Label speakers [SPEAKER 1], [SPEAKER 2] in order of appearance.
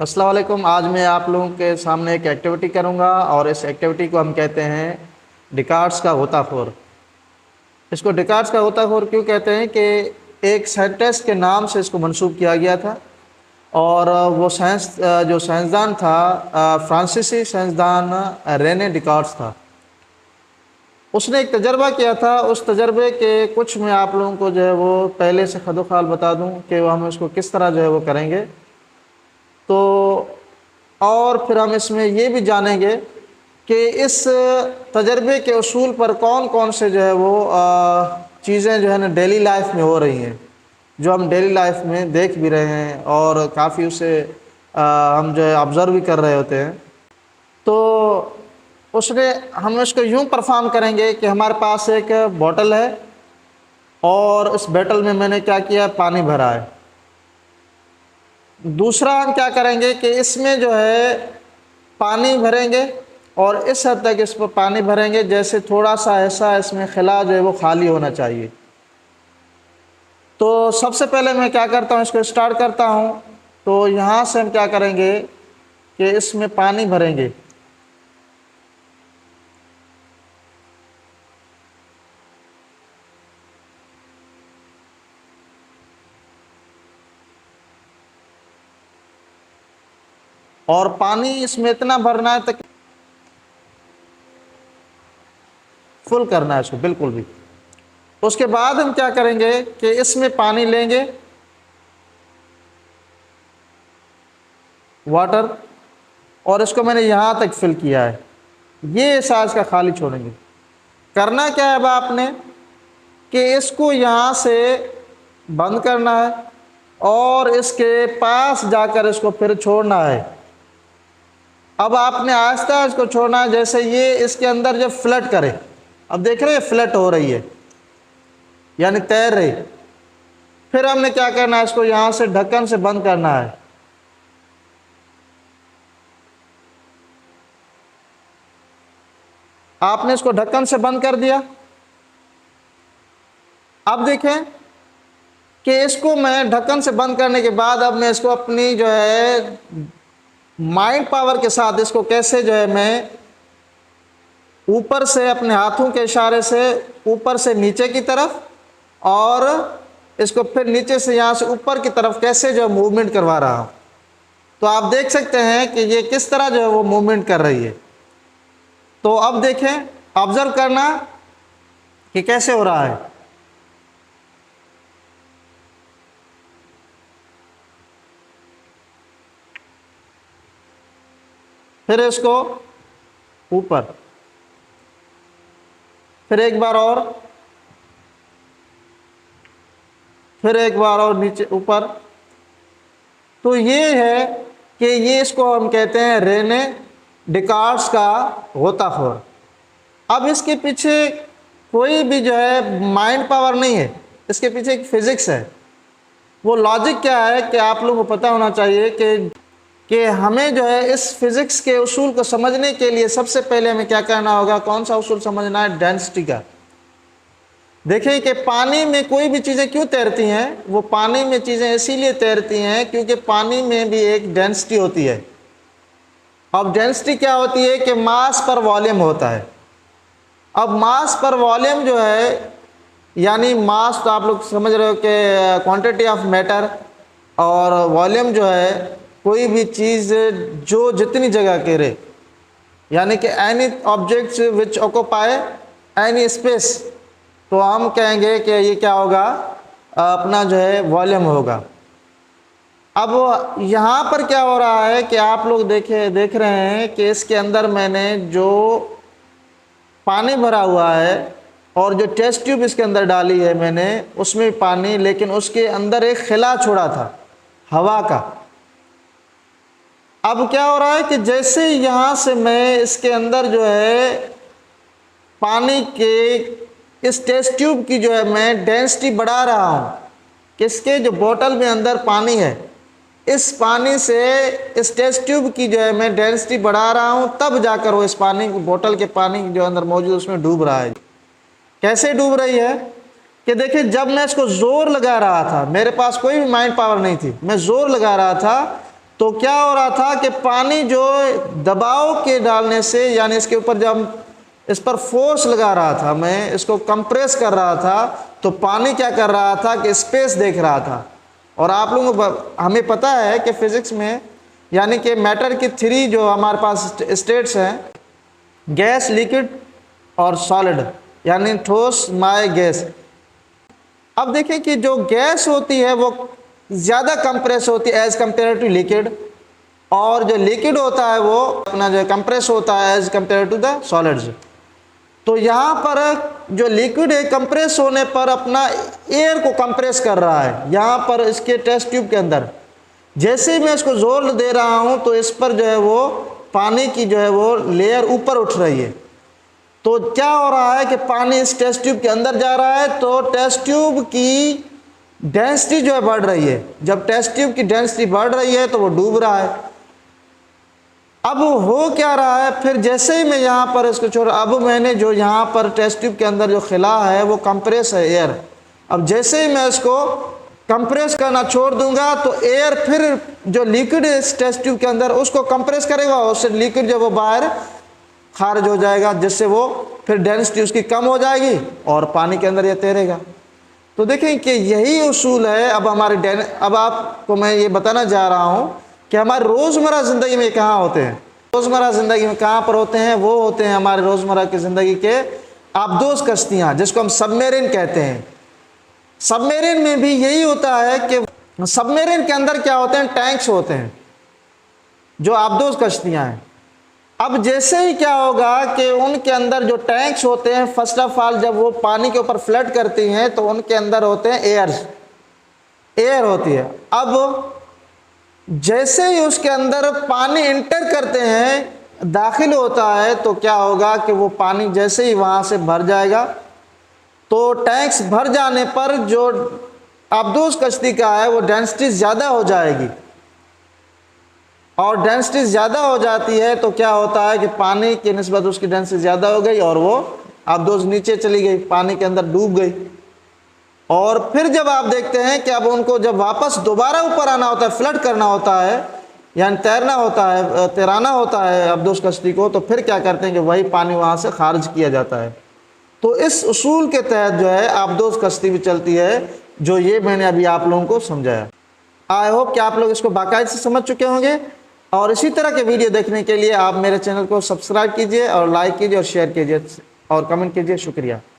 [SPEAKER 1] अस्सलाम वालेकुम। आज मैं आप लोगों के सामने एक एक्टिविटी करूंगा और इस एक्टिविटी को हम कहते हैं डिकार्ड्स का गोताखोर। इसको डिकार्ड्स का गोताखोर क्यों कहते हैं कि एक साइंटिस्ट के नाम से इसको मंसूब किया गया था और वो जो साइंसदान था, फ्रांसीसी साइंसदान रेने डिकार्ड्स था। उसने एक तजर्बा किया था। उस तजर्बे के कुछ मैं आप लोगों को जो है वो पहले से खदोखाल बता दूं कि हम इसको किस तरह जो है वो करेंगे। तो और फिर हम इसमें ये भी जानेंगे कि इस तजर्बे के उसूल पर कौन कौन से जो है वो चीज़ें जो है ना डेली लाइफ में हो रही हैं, जो हम डेली लाइफ में देख भी रहे हैं और काफ़ी उसे हम जो है ऑब्ज़र्व भी कर रहे होते हैं। तो उसने हम इसको यूँ परफॉर्म करेंगे कि हमारे पास एक बोतल है और उस बोतल में मैंने क्या किया, पानी भरा है। दूसरा हम क्या करेंगे कि इसमें जो है पानी भरेंगे और इस हद तक इस पर पानी भरेंगे जैसे थोड़ा सा ऐसा इसमें खिला जो है वो खाली होना चाहिए। तो सबसे पहले मैं क्या करता हूँ, इसको स्टार्ट करता हूँ। तो यहाँ से हम क्या करेंगे कि इसमें पानी भरेंगे। और पानी इसमें इतना भरना है तक फुल करना है इसको बिल्कुल भी। उसके बाद हम क्या करेंगे कि इसमें पानी लेंगे, वाटर, और इसको मैंने यहाँ तक फिल किया है, ये साइज का खाली छोड़ेंगे। करना क्या है अब आपने कि इसको यहाँ से बंद करना है और इसके पास जाकर इसको फिर छोड़ना है। अब आपने आहिस्ता इसको छोड़ना है जैसे ये इसके अंदर जब फ्लट करे। अब देख रहे हैं फ्लट हो रही है यानी तैर रही। फिर हमने क्या करना है, इसको यहाँ से ढक्कन से बंद करना है। आपने इसको ढक्कन से बंद कर दिया। अब देखें कि इसको मैं ढक्कन से बंद करने के बाद अब मैं इसको अपनी जो है माइंड पावर के साथ इसको कैसे जो है मैं ऊपर से अपने हाथों के इशारे से ऊपर से नीचे की तरफ और इसको फिर नीचे से यहाँ से ऊपर की तरफ कैसे जो मूवमेंट करवा रहा हूँ। तो आप देख सकते हैं कि ये किस तरह जो है वो मूवमेंट कर रही है। तो अब देखें, ऑब्जर्व करना कि कैसे हो रहा है। फिर इसको ऊपर, फिर एक बार और, फिर एक बार और नीचे ऊपर। तो ये है कि ये इसको हम कहते हैं रेने डिकार्ड्स का गोताखोर। अब इसके पीछे कोई भी जो है माइंड पावर नहीं है, इसके पीछे एक फिजिक्स है। वो लॉजिक क्या है कि आप लोगों को पता होना चाहिए कि हमें जो है इस फिजिक्स के उसूल को समझने के लिए सबसे पहले हमें क्या करना होगा, कौन सा उसूल समझना है, डेंसिटी का। देखिए कि पानी में कोई भी चीज़ें क्यों तैरती हैं, वो पानी में चीज़ें इसीलिए तैरती हैं क्योंकि पानी में भी एक डेंसिटी होती है। अब डेंसिटी क्या होती है कि मास पर वॉल्यूम होता है। अब मास पर वॉल्यूम जो है यानी मास तो आप लोग समझ रहे हो कि क्वांटिटी ऑफ मैटर, और वॉल्यूम जो है कोई भी चीज़ जो जितनी जगह घेरे यानी कि any objects which occupy any space, तो हम कहेंगे कि ये क्या होगा, अपना जो है वॉल्यूम होगा। अब यहाँ पर क्या हो रहा है कि आप लोग देख रहे हैं कि इसके अंदर मैंने जो पानी भरा हुआ है और जो टेस्ट ट्यूब इसके अंदर डाली है मैंने उसमें पानी, लेकिन उसके अंदर एक खिला छोड़ा था हवा का। अब क्या हो रहा है कि जैसे यहाँ से मैं इसके अंदर जो है पानी के इस टेस्ट ट्यूब की जो है मैं डेंसिटी बढ़ा रहा हूँ, किसके जो बोतल में अंदर पानी है, इस पानी से इस टेस्ट ट्यूब की जो है मैं डेंसिटी बढ़ा रहा हूँ, तब जाकर वो इस पानी बोतल के पानी जो अंदर मौजूद उसमें डूब रहा है। कैसे डूब रही है कि देखिए, जब मैं इसको जोर लगा रहा था, मेरे पास कोई भी माइंड पावर नहीं थी, मैं जोर लगा रहा था तो क्या हो रहा था कि पानी जो दबाव के डालने से, यानी इसके ऊपर जब हम इस पर फोर्स लगा रहा था, मैं इसको कंप्रेस कर रहा था, तो पानी क्या कर रहा था कि स्पेस देख रहा था। और आप लोगों को हमें पता है कि फिजिक्स में, यानी कि मैटर की 3 जो हमारे पास स्टेट्स हैं, गैस, लिक्विड और सॉलिड, यानी ठोस, माय, गैस। अब देखें कि जो गैस होती है वो ज़्यादा कंप्रेस होती है एज कंपेयर टू लिक्विड, और जो लिक्विड होता है वो अपना जो कंप्रेस होता है as compare to the solids. तो यहाँ पर जो लिक्विड है कंप्रेस होने पर अपना एयर को कंप्रेस कर रहा है यहाँ पर इसके टेस्ट ट्यूब के अंदर। जैसे ही मैं इसको जोर दे रहा हूँ तो इस पर जो है वो पानी की जो है वो लेयर ऊपर उठ रही है। तो क्या हो रहा है कि पानी इस टेस्ट ट्यूब के अंदर जा रहा है, तो टेस्ट ट्यूब की डेंसिटी जो है बढ़ रही है। जब टेस्ट ट्यूब की डेंसिटी बढ़ रही है तो वो डूब रहा है। अब हो क्या रहा है, फिर जैसे ही मैं यहाँ पर इसको छोड़, अब मैंने जो यहाँ पर टेस्ट ट्यूब के अंदर जो खिला है वो कंप्रेस है एयर। अब जैसे ही मैं इसको कंप्रेस करना छोड़ दूंगा तो एयर फिर जो लिक्विड है इस टेस्ट ट्यूब के अंदर उसको कंप्रेस करेगा, उससे लिक्विड जो वो बाहर खारिज हो जाएगा, जिससे वो फिर डेंसिटी उसकी कम हो जाएगी और पानी के अंदर ये तैरेगा। तो देखें कि यही उसूल है। अब अब आपको मैं ये बताना जा रहा हूँ कि हमारे रोज़मर्रा ज़िंदगी में कहाँ होते हैं। रोज़मर्रा ज़िंदगी में कहाँ पर होते हैं, वो होते हैं हमारे रोज़मर्रा की ज़िंदगी के आबदोज़ कश्तियाँ, जिसको हम सबमेरिन कहते हैं। सबमेरिन में भी यही होता है कि सबमेरिन के अंदर क्या होते हैं, टैंक्स होते हैं जो आबदोज़ कश्तियाँ हैं। अब जैसे ही क्या होगा कि उनके अंदर जो टैंक्स होते हैं, फर्स्ट ऑफ ऑल जब वो पानी के ऊपर फ्लड करती हैं तो उनके अंदर होते हैं एयर होती है। अब जैसे ही उसके अंदर पानी इंटर करते हैं, दाखिल होता है, तो क्या होगा कि वो पानी जैसे ही वहाँ से भर जाएगा, तो टैंक्स भर जाने पर जो आबदोज़ कश्ती का है वो डेंसिटी ज़्यादा हो जाएगी। और डेंसिटी ज़्यादा हो जाती है तो क्या होता है कि पानी की निस्बत उसकी डेंसिटी ज़्यादा हो गई और वो आबदोज़ नीचे चली गई, पानी के अंदर डूब गई। और फिर जब आप देखते हैं कि अब उनको जब वापस दोबारा ऊपर आना होता है, फ्लड करना होता है, यानी तैराना होता है आबदोज़ कश्ती को, तो फिर क्या करते हैं कि वही पानी वहाँ से खारिज किया जाता है। तो इस उसूल के तहत जो है आबदोज़ कश्ती भी चलती है, जो ये मैंने अभी आप लोगों को समझाया। आई होप कि आप लोग इसको बाकायदे से समझ चुके होंगे। और इसी तरह के वीडियो देखने के लिए आप मेरे चैनल को सब्सक्राइब कीजिए और लाइक कीजिए और शेयर कीजिए और कमेंट कीजिए। शुक्रिया।